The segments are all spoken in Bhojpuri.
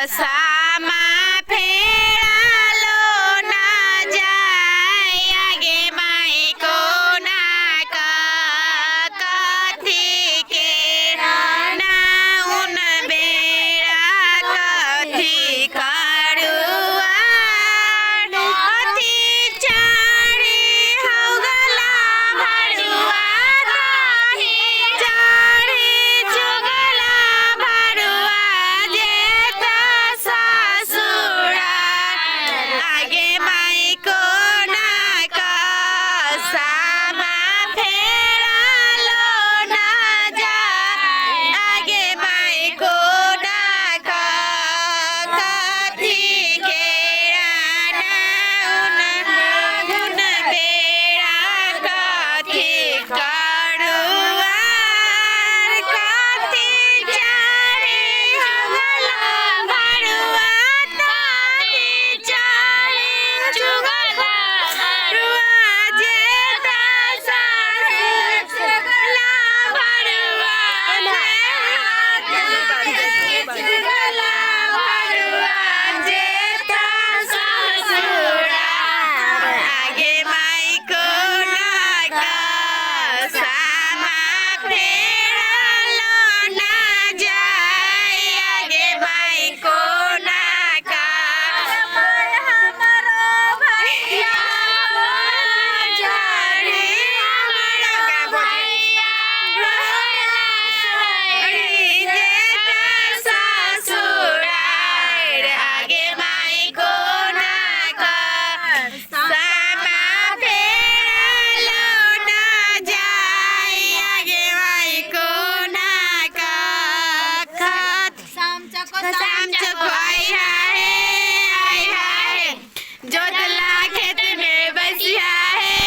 सामा फेरालो ना जाय आगे माईको नाका कथी के ना उन बेरा कथी करुआ कथी चारी हौगला भरुआ कथी चारी चुगला भरुआ जेता ससुरा आगे माईको नाका सामा फेरालो ना जाय आगे माईको नाका कथी के ना उन बेरा कथी करुआ कथी चारी हौगला भरुआ कथी चारी चुगला भरुआ जेता ससुरा भरुआ चुगला भरुआ जेता ससुरा आगे माईको नाका सामा फेरालो ना जाय आगे माईको नाका हमारो भैया चारी हमारो भैया जेता ससुरा आगे माईको नाका सामा फेरालो ना जाय आगे माईको नाका शाम चको आई हाय जोतला खेत में बसिया है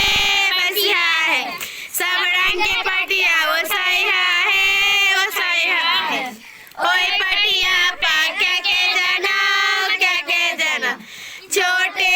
सब रंग के पटिया वो सैया है ओए पटिया पा क्या के जना छोटे